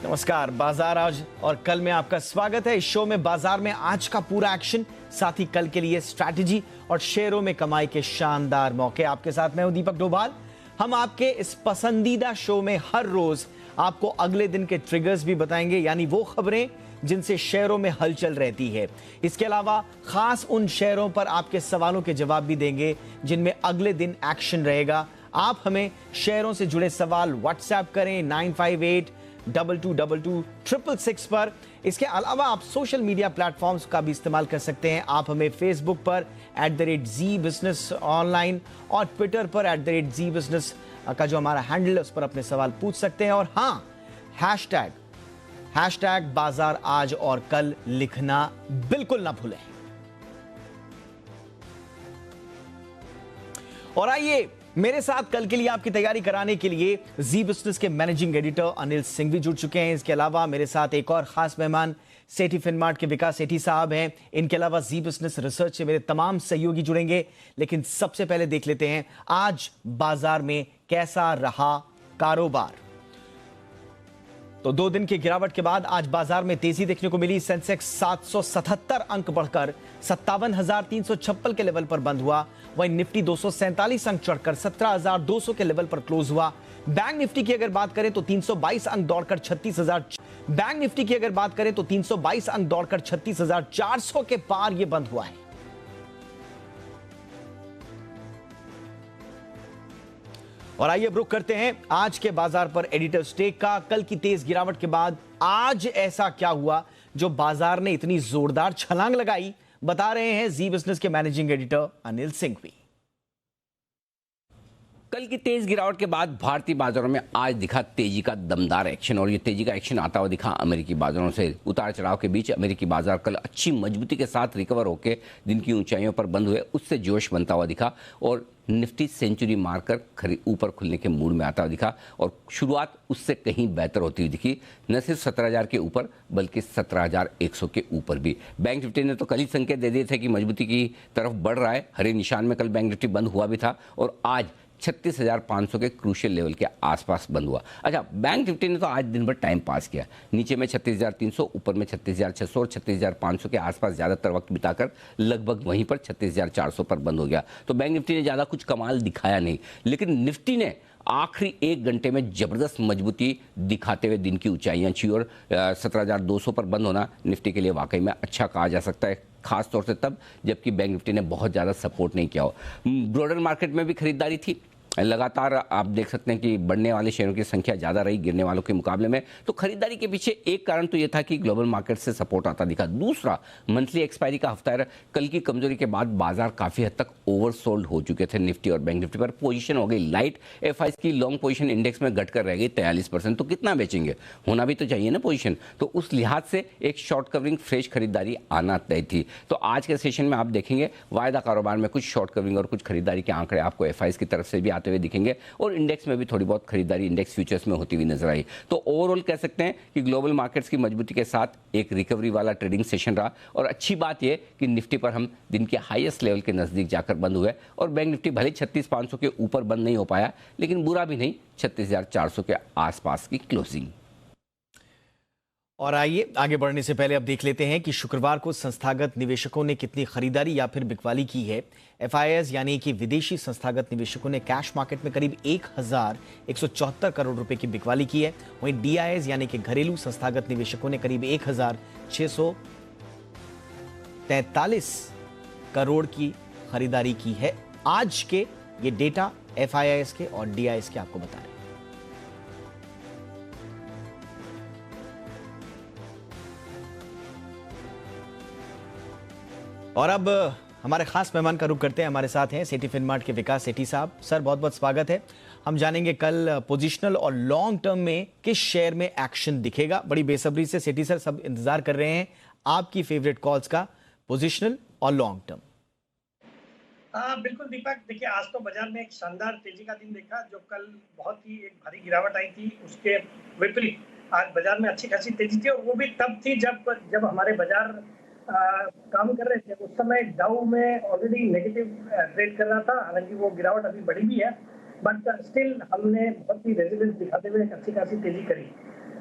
नमस्कार। बाजार आज और कल में आपका स्वागत है। इस शो में बाजार में आज का पूरा एक्शन, साथ ही कल के लिए स्ट्रैटेजी और शेयरों में कमाई के शानदार मौके। आपके साथ मैं हूं दीपक डोभाल। हम आपके इस पसंदीदा शो में हर रोज आपको अगले दिन के ट्रिगर्स भी बताएंगे, यानी वो खबरें जिनसे शेयरों में हलचल रहती है। इसके अलावा खास उन शेयरों पर आपके सवालों के जवाब भी देंगे जिनमें अगले दिन एक्शन रहेगा। आप हमें शेयरों से जुड़े सवाल व्हाट्सएप करें 9582226666 पर। इसके अलावा आप सोशल मीडिया प्लेटफॉर्म्स का भी इस्तेमाल कर सकते हैं। आप हमें फेसबुक पर @ZBusiness ऑनलाइन और ट्विटर पर @ZBusiness का जो हमारा हैंडल है उस पर अपने सवाल पूछ सकते हैं। और हाँ, हैशटैग बाजार आज और कल लिखना बिल्कुल ना भूलें। और आइए, मेरे साथ कल के लिए आपकी तैयारी कराने के लिए जी बिजनेस के मैनेजिंग एडिटर अनिल सिंह भी जुड़ चुके हैं। इसके अलावा मेरे साथ एक और खास मेहमान सेठी फिनमार्ट के विकास सेठी साहब हैं। इनके अलावा जी बिजनेस रिसर्च से मेरे तमाम सहयोगी जुड़ेंगे। लेकिन सबसे पहले देख लेते हैं आज बाजार में कैसा रहा कारोबार। तो 2 दिन की गिरावट के बाद आज बाजार में तेजी देखने को मिली। सेंसेक्स 777 अंक बढ़कर 57,356 के लेवल पर बंद हुआ। वहीं निफ्टी 247 अंक चढ़कर 17,200 के लेवल पर क्लोज हुआ। बैंक निफ्टी की अगर बात करें तो 322 अंक दौड़कर 36,400 के पार यह बंद हुआ है। और आइए रुक करते हैं आज के बाजार पर एडिटर स्टेक का। कल की तेज गिरावट के बाद आज ऐसा क्या हुआ जो बाजार ने इतनी जोरदार छलांग लगाई, बता रहे हैं जी बिजनेस के मैनेजिंग एडिटर अनिल सिंह भी। कल की तेज गिरावट के बाद भारतीय बाजारों में आज दिखा तेजी का दमदार एक्शन, और ये तेजी का एक्शन आता हुआ दिखा अमेरिकी बाजारों से। उतार चढ़ाव के बीच अमेरिकी बाजार कल अच्छी मजबूती के साथ रिकवर होकर दिन की ऊंचाइयों पर बंद हुए, उससे जोश बनता हुआ दिखा और निफ्टी सेंचुरी मारकर ऊपर खुलने के मूड में आता हुआ दिखा और शुरुआत उससे कहीं बेहतर होती हुई दिखी। न सिर्फ 17,000 के ऊपर बल्कि 17,100 के ऊपर भी। बैंक निफ्टी ने तो कल ही संकेत दे दिए थे कि मजबूती की तरफ बढ़ रहा है। हरे निशान में कल बैंक निफ्टी बंद हुआ भी था और आज 36,500 के क्रूशियल लेवल के आसपास बंद हुआ। अच्छा, बैंक निफ्टी ने तो आज दिन भर टाइम पास किया। नीचे में 36,300, ऊपर में 36,600 और 36,500 के आसपास ज़्यादातर वक्त बिताकर लगभग वहीं पर 36,400 पर बंद हो गया। तो बैंक निफ्टी ने ज़्यादा कुछ कमाल दिखाया नहीं, लेकिन निफ्टी ने आखिरी 1 घंटे में जबरदस्त मजबूती दिखाते हुए दिन की ऊंचाइयां छुई और 17,200 पर बंद होना निफ्टी के लिए वाकई में अच्छा कहा जा सकता है, खास तौर से तब जबकि बैंक निफ्टी ने बहुत ज़्यादा सपोर्ट नहीं किया हो। ब्रॉडर मार्केट में भी खरीदारी थी। लगातार आप देख सकते हैं कि बढ़ने वाले शेयरों की संख्या ज़्यादा रही गिरने वालों के मुकाबले में। तो खरीदारी के पीछे एक कारण तो ये था कि ग्लोबल मार्केट से सपोर्ट आता दिखा। दूसरा, मंथली एक्सपायरी का हफ्ता है। कल की कमजोरी के बाद बाजार काफ़ी हद तक ओवरसोल्ड हो चुके थे निफ्टी और बैंक निफ्टी पर। पोजीशन हो गई लाइट। एफआईज की लॉन्ग पोजीशन इंडेक्स में घटकर रह गई 43%। तो कितना बेचेंगे, होना भी तो चाहिए ना पोजीशन। तो उस लिहाज से एक शॉर्ट कवरिंग फ्रेश खरीदारी आना तय थी। तो आज के सेशन में आप देखेंगे वायदा कारोबार में कुछ शॉर्ट कवरिंग और कुछ खरीदारी के आंकड़े आपको एफआईज की तरफ से भी आते हुए दिखेंगे और इंडेक्स में भी थोड़ी बहुत खरीदारी इंडेक्स फ्यूचर्स में होती हुई नजर आई। तो ओवरऑल कह सकते हैं कि ग्लोबल मार्केट्स की मजबूती के साथ एक रिकवरी वाला ट्रेडिंग सेशन रहा। और अच्छी बात यह कि निफ्टी पर हम दिन के हाईएस्ट लेवल के नजदीक जाकर बंद हुए और बैंक निफ्टी भले 36,500 के ऊपर बंद नहीं हो पाया, लेकिन बुरा भी नहीं, 36,400 के आसपास की क्लोजिंग। और आइए आगे बढ़ने से पहले अब देख लेते हैं कि शुक्रवार को संस्थागत निवेशकों ने कितनी खरीदारी या फिर बिकवाली की है। एफआईएस यानी कि विदेशी संस्थागत निवेशकों ने कैश मार्केट में करीब 1,174 करोड़ रुपए की बिकवाली की है। वहीं डीआईएस यानी कि घरेलू संस्थागत निवेशकों ने करीब 1,643 करोड़ की खरीदारी की है। आज के ये डेटा एफआईएस के और डीआईएस के आपको बता रहे हैं। और अब हमारे खास मेहमान का रुख करते हैं। हमारे साथ हैं सेठी फिनमार्ट के विकास सेठी साहब। सर, बहुत बहुत स्वागत है। हम जानेंगे कल पोजिशनल और लॉन्ग टर्म में किस शेयर में एक्शन दिखेगा। बड़ी बेसब्री से सेठी सर सब इंतजार कर रहे हैं आपकी फेवरेट कॉल्स का, पोजिशनल और लॉन्ग टर्म। बिल्कुल दीपक, देखिए आज तो बाजार में एक शानदार तेजी का दिन देखा। जो कल बहुत ही एक भारी गिरावट आई थी, उसके विपरीत आज बाजार में अच्छी खासी तेजी थी। और वो भी तब थी जब हमारे बाजार काम कर रहे थे। उस समय डाउ में ऑलरेडी नेगेटिव ट्रेड कर रहा था। हालांकि वो गिरावट अभी बढ़ी भी है, बट स्टिल हमने बहुत ही रेजिलेंस दिखाते हुए एक अच्छी खासी तेजी करी।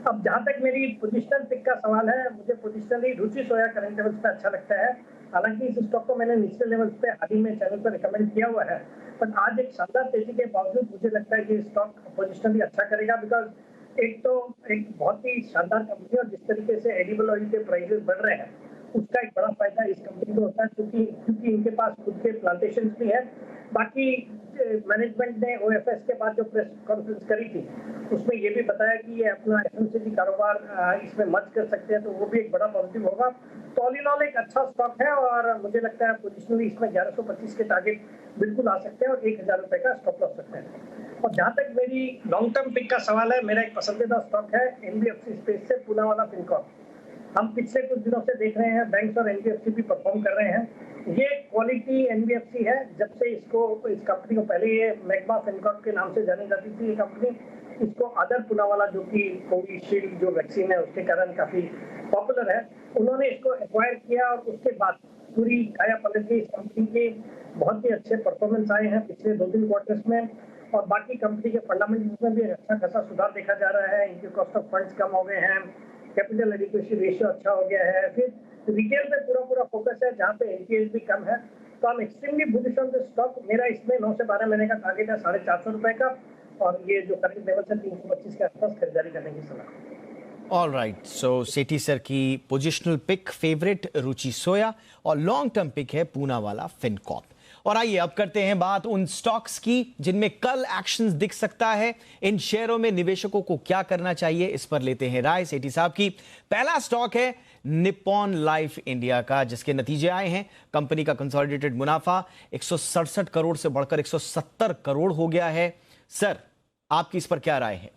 अब जहां तक मेरी पोजिशनल पिक का सवाल है, मुझे पोजिशनली रुचि सोया करंट लेवल्स पे अच्छा लगता है। हालांकि इस स्टॉक को मैंने निचले लेवल्स पे हाल ही में चैनल पर रिकमेंड किया हुआ है, बट आज एक शानदार तेजी के बावजूद मुझे लगता है कि स्टॉक पोजिशनली अच्छा करेगा, बिकॉज एक तो एक बहुत ही शानदार कंपनी और जिस तरीके से एडिबल ऑयल के प्राइसेस बढ़ रहे हैं उसका एक बड़ा फायदा इस कंपनी को होता है, क्योंकि इनके पास खुद के प्लांटेशन भी है। बाकी मैनेजमेंट ने ओएफएस के बाद जो प्रेस कॉन्फ्रेंस करी थी उसमें ये भी बताया कि ये अपना एफएमसीजी कारोबार इसमें मर्ज कर सकते हैं, तो वो भी एक बड़ा पॉजिटिव होगा। तो ऑल इन ऑल एक अच्छा स्टॉक है और मुझे लगता है पोजिशनली इसमें 1125 के टारगेट बिल्कुल आ सकते हैं और 1000 रुपए का स्टॉप लॉस सकते हैं। और जहां तक मेरी लॉन्ग टर्म पिक का सवाल है, मेरा एक पसंदीदा स्टॉक है एनबीएफसी स्पेस से पूना वाला फिनकॉर्प। हम पिछले कुछ दिनों से देख रहे हैं बैंक्स और एनबीएफसी भी परफॉर्म कर रहे हैं। ये क्वालिटी एनबीएफसी है, जब से इस कंपनी को पहले ये मैग्मा फिनकॉर्प के नाम से जानी जाती थी ये कंपनी, इसको आदर पूनावाला जो कि कोविशील्ड जो वैक्सीन है उसके कारण काफी पॉपुलर है, उन्होंने इसको एक्वायर किया और उसके बाद पूरी काया पलट गई इस कंपनी के। बहुत ही अच्छे परफॉर्मेंस आए हैं पिछले 2-3 क्वार्टर्स में और बाकी कंपनी के फंडामेंटल्स में भी अच्छा खासा सुधार देखा जा रहा है। इनके कॉस्ट ऑफ फंड्स कम हो गए हैं, कैपिटल एडिक्वेसी रेशियो अच्छा हो गया है, फिर रिटेल पे पूरा फोकस है जहाँ पे एनपीएस भी कम है। तो हम extremely bullish on this stock. मेरा इसमें 9 से 12 महीने का टारगेट है 450 रुपए का और ये जो करंट लेवल है 325 के आसपास खरीदारी करने की सलाह। ऑल राइट, सो सेठी सर की पोजिशनल पिक फेवरेट रुचि सोया और लॉन्ग टर्म पिक है पूना वाला फिनकॉर्प। और आइए अब करते हैं बात उन स्टॉक्स की जिनमें कल एक्शंस दिख सकता है। इन शेयरों में निवेशकों को क्या करना चाहिए, इस पर लेते हैं राय सेठी साहब की। पहला स्टॉक है निप्पॉन लाइफ इंडिया का, जिसके नतीजे आए हैं। कंपनी का कंसोलिडेटेड मुनाफा 167 करोड़ से बढ़कर 170 करोड़ हो गया है। सर, आपकी इस पर क्या राय है?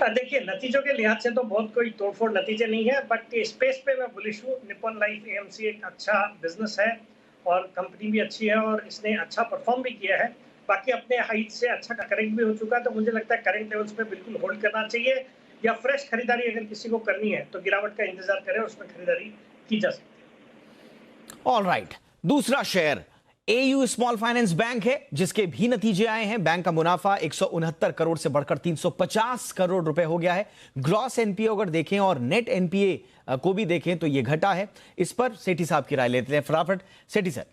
देखिए, नतीजों के लिहाज से तो बहुत कोई तोड़फोड़ नतीजे नहीं है, बट स्पेस पे मैं बुलिश हूँ। निप्पॉन लाइफ एएमसी एक अच्छा बिजनेस है और कंपनी भी अच्छी है और इसने अच्छा परफॉर्म भी किया है। बाकी अपने हाइट से अच्छा करेक्ट भी हो चुका है, तो मुझे लगता है करंट लेवल्स पे बिल्कुल होल्ड करना चाहिए या फ्रेश खरीदारी अगर किसी को करनी है तो गिरावट का इंतजार करें, उसमें खरीदारी की जा सकती है। ऑल राइट, दूसरा share AU small finance bank है, जिसके भी नतीजे आए हैं। बैंक का मुनाफा 169 करोड़ से बढ़कर 350 करोड़ रुपए हो गया है। ग्रॉस एनपीए अगर देखें और नेट एनपीए को भी देखें तो यह घटा है। इस पर सेठी साहब की राय लेते हैं फटाफट। सेठी सर।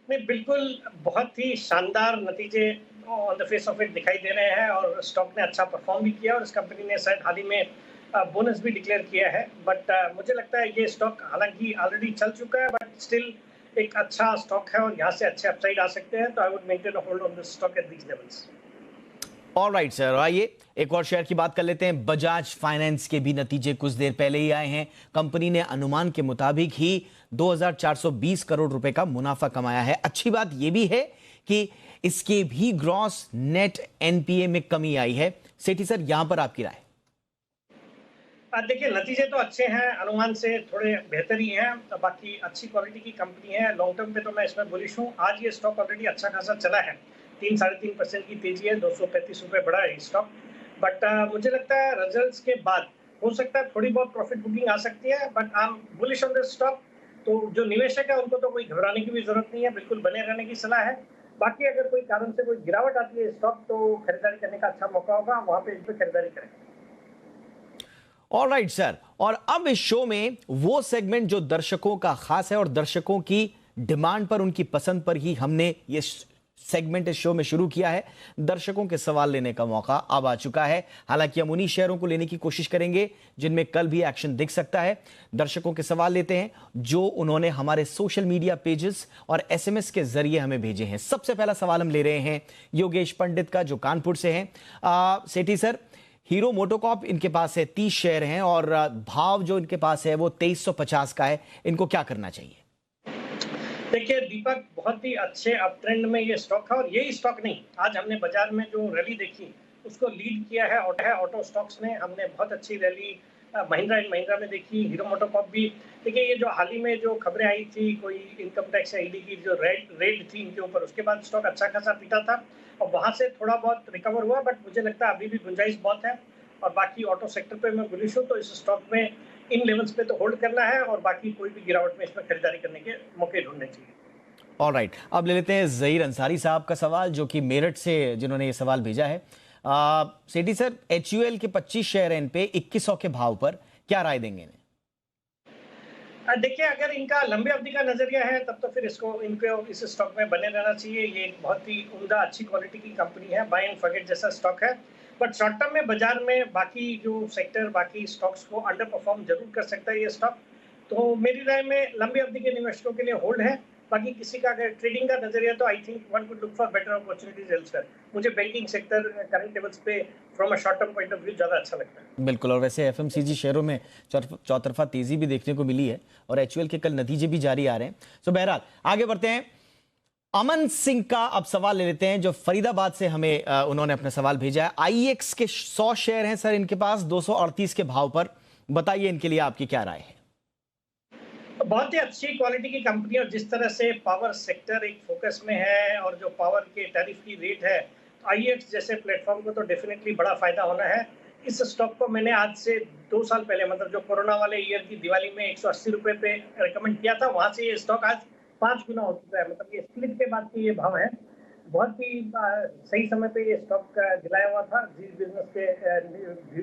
नहीं, बिल्कुल बहुत ही शानदार नतीजे on the face of it दिखाई दे रहे हैं और स्टॉक ने अच्छा परफॉर्म भी किया और इस कंपनी ने शायद हाल ही में बोनस भी डिक्लेयर किया है। बट मुझे लगता है ये स्टॉक हालांकि ऑलरेडी चल चुका है, बट स्टिल एक अच्छा स्टॉक है और यहाँ से अच्छे अपसाइड आ सकते हैं, तो I would maintain a hold on this stock at these levels. All right sir, आइए एक और शेयर की बात कर लेते हैं। बजाज फाइनेंस के भी नतीजे कुछ देर पहले ही आए हैं। कंपनी ने अनुमान के मुताबिक ही 2420 करोड़ रुपए का मुनाफा कमाया है। अच्छी बात यह भी है कि इसके भी ग्रॉस नेट एनपीए में कमी आई है। सेठी सर, यहां पर आपकी राय? देखिए, नतीजे तो अच्छे हैं, अनुमान से थोड़े बेहतर ही हैं, तो बाकी अच्छी क्वालिटी की कंपनी है। लॉन्ग टर्म पे तो मैं इसमें बुलिश हूँ। आज ये स्टॉक ऑलरेडी अच्छा खासा चला है, 3-3.5% की तेजी है, 235 रुपए बढ़ा है स्टॉक। बट मुझे लगता है रिजल्ट्स के बाद हो सकता है थोड़ी बहुत प्रॉफिट बुकिंग आ सकती है, but I am bullish on this stock. तो जो निवेशक है उनको तो कोई घबराने की भी जरूरत नहीं है, बिल्कुल बने रहने की सलाह है। बाकी अगर कोई कारण से कोई गिरावट आती है स्टॉक, तो खरीदारी करने का अच्छा मौका होगा, वहां पे इस पर खरीदारी करें। ऑल राइट सर, और अब इस शो में वो सेगमेंट जो दर्शकों का खास है और दर्शकों की डिमांड पर, उनकी पसंद पर ही हमने ये सेगमेंट इस शो में शुरू किया है। दर्शकों के सवाल लेने का मौका अब आ चुका है। हालांकि हम उन्हीं शेयरों को लेने की कोशिश करेंगे जिनमें कल भी एक्शन दिख सकता है। दर्शकों के सवाल लेते हैं जो उन्होंने हमारे सोशल मीडिया पेजेस और एसएमएस के जरिए हमें भेजे हैं। सबसे पहला सवाल हम ले रहे हैं योगेश पंडित का, जो कानपुर से हैं। सेठी सर, हीरो मोटोकॉर्प इनके पास है 30 शेयर हैं और भाव जो इनके पास है वो 2350 का है। इनको क्या करना चाहिए? देखिए दीपक, बहुत ही अच्छे अप ट्रेंड में ये स्टॉक है और यही स्टॉक नहीं, आज हमने बाजार में जो रैली देखी उसको लीड किया है ऑटो स्टॉक्स ने। हमने बहुत अच्छी रैली महिंद्रा एंड महिंद्रा में देखी, हीरो मोटोकॉर्प भी। देखिए, ये जो हाल ही में जो खबरें आई थी, कोई इनकम टैक्स या ईडी की जो रेड थी इनके ऊपर, उसके बाद स्टॉक अच्छा खासा पीटा था और वहां से थोड़ा बहुत रिकवर हुआ, बट मुझे लगता है अभी भी गुंजाइश बहुत है। और बाकी ऑटो सेक्टर पे मैं बुलिश हूँ, तो इस स्टॉक में इन लेवल्स पे तो होल्ड करना है और बाकी कोई भी गिरावट में इसमें खरीदारी करने के मौके ढूंढने चाहिए। ऑल राइट, अब ले लेते हैं जहीर अंसारी साहब का सवाल, जो कि मेरठ से जिन्होंने ये सवाल भेजा है। सेठी सर, HUL के 25 शेयर हैं इन पे 2100 के भाव पर, क्या राय देंगे इन्हें? देखिए, अगर इनका लंबे अवधि का नजरिया है तब तो फिर इनको इस स्टॉक में बने रहना चाहिए। ये एक बहुत ही उम्दा अच्छी क्वालिटी की कंपनी है, बाय एंड फॉरगेट जैसा स्टॉक है। बट शॉर्ट टर्म में बाजार में बाकी जो सेक्टर, बाकी स्टॉक्स को अंडर परफॉर्म जरूर कर सकता है ये स्टॉक। तो मेरी राय में लंबी अवधि के निवेशकों के लिए होल्ड है। बाकी किसी का अगर ट्रेडिंग का नजरिया तो I think one could look for better opportunities elsewhere. मुझे बैंकिंग सेक्टर करंट लेवल्स पे from a short term point of view ज्यादा अच्छा लगता है। बिल्कुल, और वैसे FMCG शेयरों में चौतरफा तेजी भी देखने को मिली है और HUL के कल नतीजे भी जारी आ रहे हैं। सो बहरहाल आगे बढ़ते हैं। अमन सिंह का अब सवाल ले लेते हैं, जो फरीदाबाद से हमें उन्होंने अपना सवाल भेजा है। IEX के 100 शेयर हैं सर इनके पास 238 के भाव पर, बताइए इनके लिए आपकी क्या राय है? बहुत ही अच्छी क्वालिटी की कंपनी और जिस तरह से पावर सेक्टर एक फोकस में है और जो पावर के टैरिफ की रेट है, IEX जैसे प्लेटफॉर्म को तो डेफिनेटली बड़ा फायदा होना है। इस स्टॉक को मैंने आज से 2 साल पहले, मतलब जो कोरोना वाले ईयर की दिवाली में 180 रुपए पे रिकमेंड किया था, वहां से ये स्टॉक आज 5 गुना हो चुका है। मतलब ये स्प्लिट के बाद की ये भाव है। बहुत ही सही समय पे ये स्टॉक दिलाया हुआ था जी बिजनेस के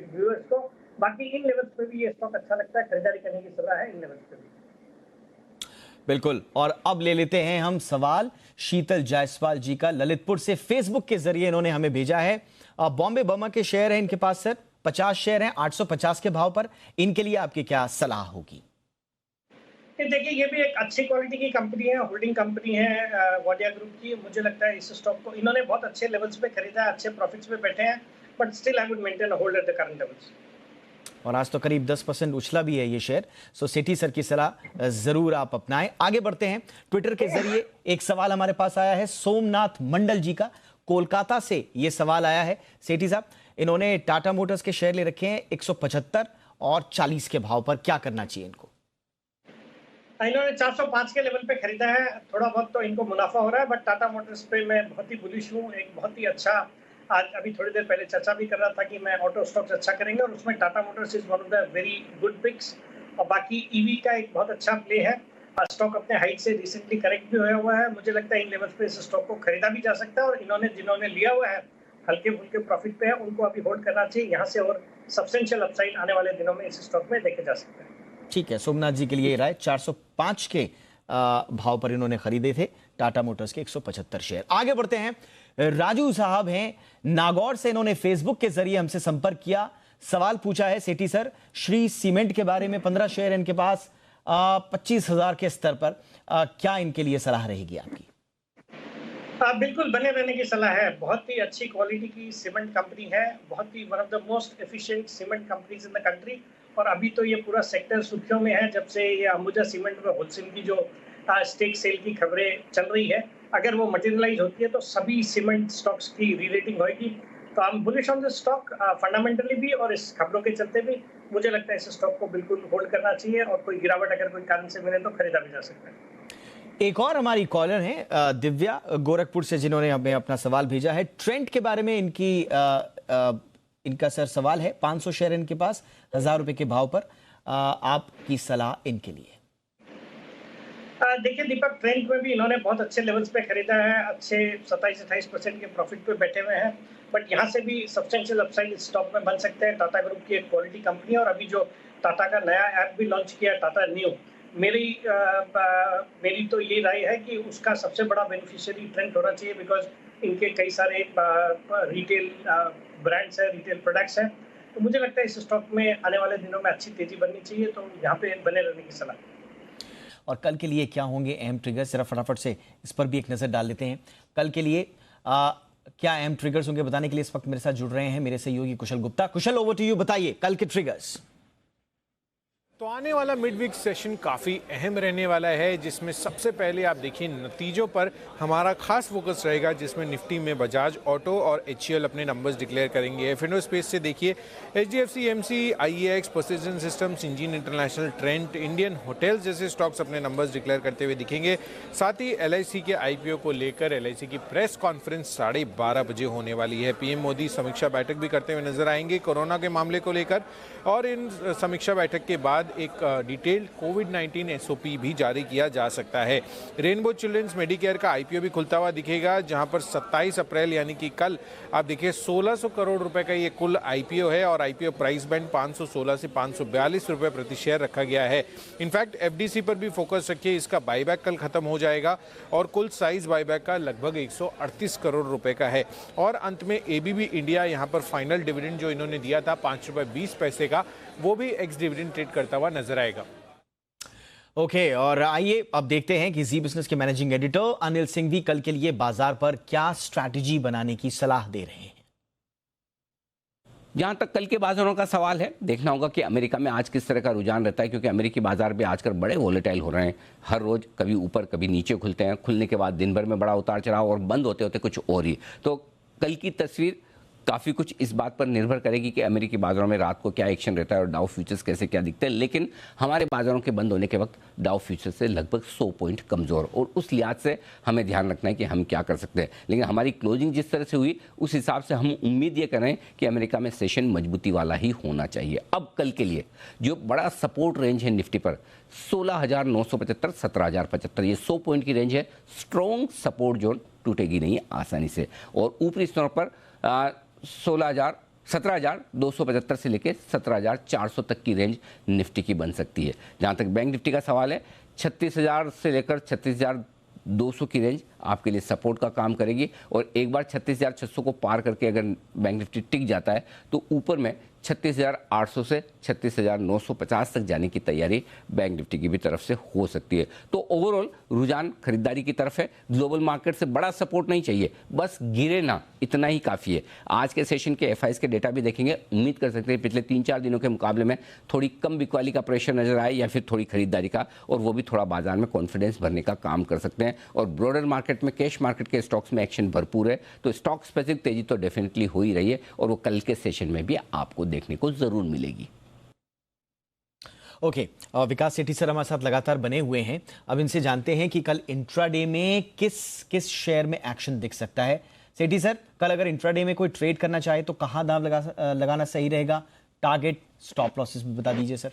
व्यूअर्स को। बाकी इन लेवल्स पे भी ये स्टॉक अच्छा लगता है, खरीदारी करने की सलाह है इन लेवल्स पे भी। बिल्कुल, और अब ले लेते हैं हम सवाल शीतल जायसवाल जी का, ललितपुर से फेसबुक के जरिए इन्होंने हमें भेजा है। बॉम्बे बर्मा के शेयर हैं इनके पास सर, 50 शेयर हैं 850 के भाव पर, इनके लिए आपकी क्या सलाह होगी? देखिए, ये भी एक अच्छी क्वालिटी की कंपनी है, होल्डिंग कंपनी है वाडिया ग्रुप की। मुझे लगता है इस स्टॉक को इन्होंने बहुत अच्छे लेवल्स पे खरीदा है, अच्छे प्रॉफिट्स पे बैठे हैं, but still I would maintain a hold at the current levels. और आज तो करीब 10% उछला भी है ये शेयर। सो सेठी सर की सलाह जरूर आप अपनाएं। आगे बढ़ते हैं। ट्विटर के जरिए एक सवाल हमारे पास आया है सोमनाथ मंडल जी का, कोलकाता से ये सवाल आया है। सेठी साहब, इन्होंने टाटा मोटर्स के शेयर ले रखे हैं 175 और 40 के भाव पर, क्या करना चाहिए इनको? इन्होंने 405 के लेवल पे खरीदा है। थोड़ा बहुत तो इनको मुनाफा हो रहा है, बट टाटा मोटर्स पे मैं बहुत ही बुलिश हूँ। एक बहुत ही अच्छा, आज अभी थोड़ी देर पहले चर्चा भी कर रहा था कि मैं ऑटो स्टॉक्स अच्छा करेंगे और उसमें Tata Motors is one of the very good picks. और बाकी ईवी का एक बहुत अच्छा प्ले है। स्टॉक अपने हाइट से रिसेंटली करेक्ट भी होया हुआ है। मुझे लगता है इन लेवल्स पे इस स्टॉक को खरीदा भी जा सकता है और जिन्होंने लिया हुआ है हल्के फुल्के प्रॉफिट पे है, उनको अभी होल्ड करना चाहिए। यहाँ से और सब्सटेंशियल अपसाइड आने वाले दिनों में इस स्टॉक में देखे जा सकते हैं। ठीक है, सोमनाथ जी के लिए राय। 405 के भाव पर इन्होंने खरीदे थे टाटा मोटर्स के 175 शेयर। आगे बढ़ते हैं। राजू साहब हैं नागौर से, इन्होंने फेसबुक के जरिए हमसे संपर्क किया। सवाल पूछा है सेठी सर, श्री सीमेंट के बारे में 15 शेयर इनके पास 25,000 के स्तर पर, क्या इनके लिए सलाह रहेगी आपकी? बिल्कुल बने रहने की सलाह है। बहुत ही अच्छी क्वालिटी की सीमेंट कंपनी है, बहुत ही one of the most efficient cement companies in the country. और अभी तो ये पूरा सेक्टर सुर्खियों में है जब से ये अंबुजा सीमेंट और होलसेल की जो स्टेक सेल की खबरें चल रही है। अगर वो मटेरियलाइज होती है तो सभी सीमेंट स्टॉक्स की रीरेटिंग होगी। तो I am bullish on this stock fundamentally भी और इस खबरों के चलते भी। मुझे लगता है इस स्टॉक को बिल्कुल होल्ड करना चाहिए और कोई गिरावट अगर कोई कारण से मिले तो खरीदा भी जा सकता है। एक और हमारी कॉलर हैं दिव्या गोरखपुर से, जिन्होंने हमें अपना सवाल भेजा है। ट्रेंड के बारे में इनका सर सवाल है। 500 शेयर इनके पास 1000 रुपए के भाव पर, आपकी सलाह इनके लिए? देखिए दीपक, ट्रेंड में भी इन्होंने बहुत अच्छे लेवल्स पे खरीदा है, अच्छे 27-28% के प्रॉफिट पे बैठे हुए हैं। बट यहाँ से भी सब्सटेंशियल अपसाइड स्टॉक में बन सकते हैं। टाटा ग्रुप की एक क्वालिटी कंपनी है और अभी जो टाटा का नया ऐप भी लॉन्च किया टाटा न्यू, मेरी तो ये राय है कि उसका सबसे बड़ा बेनिफिशियरी ट्रेंड होना चाहिए, बिकॉज इनके कई सारे रिटेल ब्रांड्स हैं, रिटेल प्रोडक्ट्स हैं। तो मुझे लगता है इस स्टॉक में आने वाले दिनों में अच्छी तेजी बननी चाहिए, तो यहाँ पे बने रहने की सलाह। और कल के लिए क्या होंगे अहम ट्रिगर्स, जरा फटाफट से इस पर भी एक नजर डाल लेते हैं। कल के लिए क्या अहम ट्रिगर्स होंगे, बताने के लिए इस वक्त मेरे साथ जुड़ रहे हैं मेरे सहयोगी कुशल गुप्ता। कुशल, ओवर टू यू, बताइए कल के ट्रिगर्स। तो आने वाला मिड वीक सेशन काफ़ी अहम रहने वाला है, जिसमें सबसे पहले आप देखिए नतीजों पर हमारा खास फोकस रहेगा, जिसमें निफ्टी में बजाज ऑटो और HCL अपने नंबर्स डिक्लेयर करेंगे। फिनो स्पेस से देखिए HDFC EMC, IEX, precision systems, engine international, Trent, Indian hotels जैसे स्टॉक्स अपने नंबर्स डिक्लेयर करते हुए दिखेंगे। साथ ही LIC के IPO को लेकर LIC की प्रेस कॉन्फ्रेंस 12:30 बजे होने वाली है। PM मोदी समीक्षा बैठक भी करते हुए नजर आएंगे कोरोना के मामले को लेकर, और इन समीक्षा बैठक के बाद बाद एक डिटेल्ड कोविड-19 एसओपी भी जारी किया जा सकता है। रेनबो चिल्ड्रंस मेडिकेयर का आईपीओ भी खुलता हुआ दिखेगा, जहां पर 27 अप्रैल यानी कि कल आप देखिए 1600 करोड़ रुपए का ये कुल आईपीओ है और आईपीओ प्राइस बैंड 516 से 542 रुपए प्रति शेयर रखा गया है। इनफैक्ट एफडीसी पर भी फोकस रखिए, इसका बाईबैक कल खत्म हो जाएगा और कुल साइज बाईबैक का लगभग 138 करोड़ रुपए का है। और अंत में एबीबी इंडिया यहां पर फाइनल डिविडेंड जो इन्होंने दिया था 5 रुपए 20 पैसे का, वो भी एक्स डिविडेंड ट्रेड करता हुआ नजर आएगा। ओके, और आइए अब देखते हैं कि जी बिजनेस के मैनेजिंग एडिटर अनिल सिंघवी कल के लिए बाजार पर क्या स्ट्रैटेजी बनाने की सलाह दे रहे हैं। जहां तक कल के बाजारों का सवाल है, देखना होगा कि अमेरिका में आज किस तरह का रुझान रहता है, क्योंकि अमेरिकी बाजार भी आजकल बड़े वोलेटाइल हो रहे हैं। हर रोज कभी ऊपर कभी नीचे खुलते हैं, खुलने के बाद दिन भर में बड़ा उतार चढ़ाव और बंद होते होते कुछ और ही। तो कल की तस्वीर काफ़ी कुछ इस बात पर निर्भर करेगी कि अमेरिकी बाजारों में रात को क्या एक्शन रहता है और डाउ फ्यूचर्स कैसे क्या दिखते हैं। लेकिन हमारे बाजारों के बंद होने के वक्त डाउ फ्यूचर्स से लगभग 100 पॉइंट कमज़ोर, और उस लिहाज से हमें ध्यान रखना है कि हम क्या कर सकते हैं। लेकिन हमारी क्लोजिंग जिस तरह से हुई उस हिसाब से हम उम्मीद ये करें कि अमेरिका में सेशन मजबूती वाला ही होना चाहिए। अब कल के लिए जो बड़ा सपोर्ट रेंज है निफ्टी पर 16,975 17,075, ये 100 पॉइंट की रेंज है। स्ट्रॉन्ग सपोर्ट जोन टूटेगी नहीं आसानी से, और ऊपरी स्तर पर 17,275 से लेकर 17,400 तक की रेंज निफ्टी की बन सकती है। जहां तक बैंक निफ्टी का सवाल है, 36,000 से लेकर 36,200 की रेंज आपके लिए सपोर्ट का काम करेगी, और एक बार 36,600 को पार करके अगर बैंक निफ्टी टिक जाता है तो ऊपर में 36,800 से 36,950 तक जाने की तैयारी बैंक निफ्टी की भी तरफ से हो सकती है। तो ओवरऑल रुझान खरीदारी की तरफ है। ग्लोबल मार्केट से बड़ा सपोर्ट नहीं चाहिए, बस गिरे ना, इतना ही काफ़ी है। आज के सेशन के एफआईएस के डेटा भी देखेंगे, उम्मीद कर सकते हैं पिछले 3-4 दिनों के मुकाबले में थोड़ी कम बिकवाली का प्रेशर नजर आए या फिर थोड़ी खरीदारी का, और वो भी थोड़ा बाजार में कॉन्फिडेंस भरने का काम कर सकते हैं। और ब्रॉडर मार्केट में कैश मार्केट के स्टॉक्स में एक्शन भरपूर है, तो स्टॉक स्पेसिफिक तेजी तो डेफिनेटली हो ही रही है, और वो कल के सेशन में भी आपको देखने को जरूर मिलेगी। ओके, विकास सेठी सर हमारे साथ लगातार बने हुए हैं। अब इनसे जानते हैं कि कल इंट्राडे में किस शेयर में एक्शन दिख सकता है। सेठी सर, कल अगर इंट्राडे में कोई ट्रेड करना चाहे तो कहां दाम लगाना सही रहेगा? टारगेट, स्टॉप लॉसेस भी बता दीजिए सर।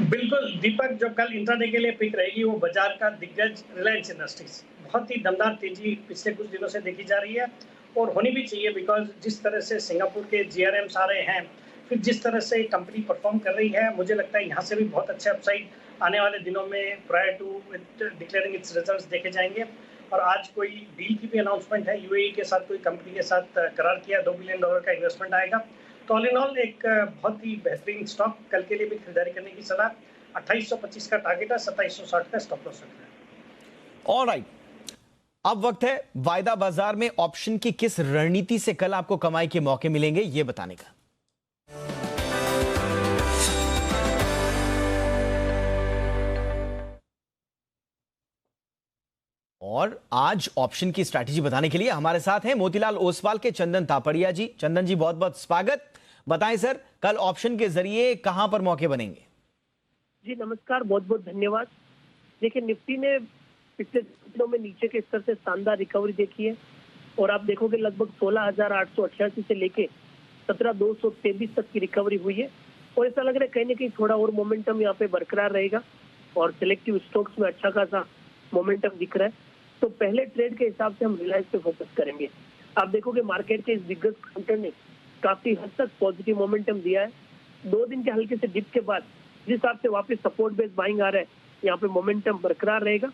बिल्कुल दीपक, जो कल इंट्राडे के लिए पिक रहेगी वो बाजार का दिग्गज रिलायंस इंडस्ट्रीज। बहुत ही दमदार तेजी पिछले कुछ दिनों से देखी जा रही है और होनी भी चाहिए, बिकॉज जिस तरह से सिंगापुर के जीआरएम्स आ रहे हैं, फिर जिस तरह से कंपनी परफॉर्म कर रही है, मुझे लगता है यहाँ से भी बहुत अच्छे अपसाइड आने वाले दिनों में prior to declaring its results देखे जाएंगे। और आज कोई डील की भी अनाउंसमेंट है, यूएई के साथ कोई कंपनी के साथ करार किया, $2 बिलियन का इन्वेस्टमेंट आएगा। तो ऑल इन ऑल एक बहुत ही बेहतरीन स्टॉक कल के लिए भी खरीदारी करने की सलाह। 2825 का टारगेट है, 2760 का स्टॉप लॉस रखना है। ऑलराइट, अब वक्त है वायदा बाजार में ऑप्शन की किस रणनीति से कल आपको कमाई के मौके मिलेंगे ये बताने का। और आज ऑप्शन की स्ट्रैटेजी बताने के लिए हमारे साथ हैं मोतीलाल ओसवाल के चंदन तापड़िया जी। चंदन जी, बहुत बहुत स्वागत। बताएं सर, कल ऑप्शन के जरिए कहां पर मौके बनेंगे? जी नमस्कार, बहुत बहुत धन्यवाद। देखिए, निफ्टी ने पिछले दिनों में नीचे के स्तर से शानदार रिकवरी देखी है, और आप देखोगे लगभग 16,888 से लेके 17,223 तक की रिकवरी हुई है, और ऐसा लग रहा है कहीं ना कहीं थोड़ा और मोमेंटम यहाँ पे बरकरार रहेगा, और सिलेक्टिव स्टॉक्स में अच्छा खासा मोमेंटम दिख रहा है। तो पहले ट्रेड के हिसाब से हम रिलायंस पे फोकस करेंगे। आप देखोगे मार्केट के इस दिग्गज काउंटर ने काफी हद तक पॉजिटिव मोमेंटम दिया है। 2 दिन के हल्के से डिप के बाद जिस हिसाब से वापस सपोर्ट बेस बाइंग आ रहा है, यहाँ पे मोमेंटम बरकरार रहेगा,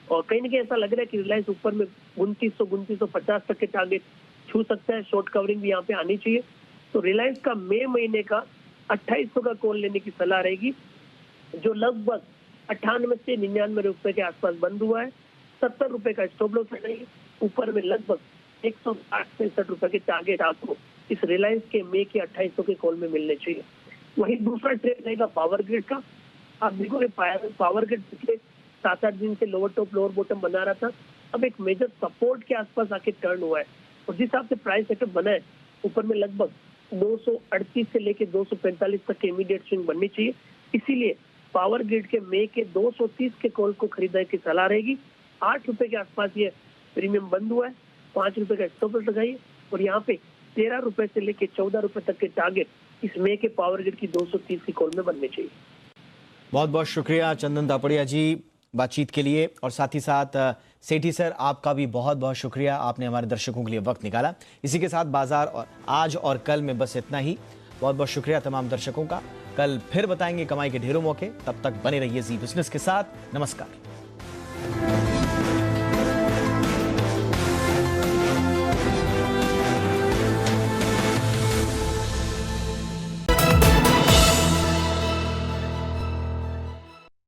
और कहीं ना कहीं ऐसा लग रहा है कि रिलायंस ऊपर में 2950 तक के टारगेट छू सकता है। शॉर्ट कवरिंग भी यहाँ पे आनी चाहिए। तो रिलायंस का मई महीने का 2800 का कॉल लेने की सलाह रहेगी, जो लगभग 98 से 99 रुपए के आसपास बंद हुआ है। 70 रुपए का स्टॉप लॉस रहेगी। ऊपर में लगभग 160-65 रुपए के टारगेट आपको इस रिलायंस के मई के 2800 के कॉल में मिलने चाहिए। वही दूसरा ट्रेड रहेगा पावर ग्रिड का। आप देखोगे पावर ग्रिड पिछले 7-8 दिन से लोअर टॉप लोअर बॉटम बना रहा था, अब एक मेजर सपोर्ट के आसपास आके टर्न हुआ है, और जिस हिसाब से प्राइस सेटअप बना है, ऊपर में लगभग 238 से लेके 245 तक के इमीडिएट स्विंग बननी चाहिए। इसीलिए पावर ग्रिड के मई के 230 के कॉल को खरीदने की सलाह रहेगी। 8 रुपए के आसपास ये प्रीमियम बंद हुआ है, 5 रुपए का स्टॉप लॉस लगाइए, और यहाँ पे 13 रुपए से लेके 14 रुपए तक के टारगेट इस मई के पावर ग्रिड की 230 की कॉल में बनने चाहिए। बहुत बहुत शुक्रिया चंदन तापड़िया जी बातचीत के लिए, और साथ ही साथ सेठी सर आपका भी बहुत बहुत शुक्रिया, आपने हमारे दर्शकों के लिए वक्त निकाला। इसी के साथ बाजार और आज और कल में बस इतना ही। बहुत बहुत शुक्रिया तमाम दर्शकों का। कल फिर बताएंगे कमाई के ढेरों मौके, तब तक बने रहिए जी बिजनेस के साथ। नमस्कार।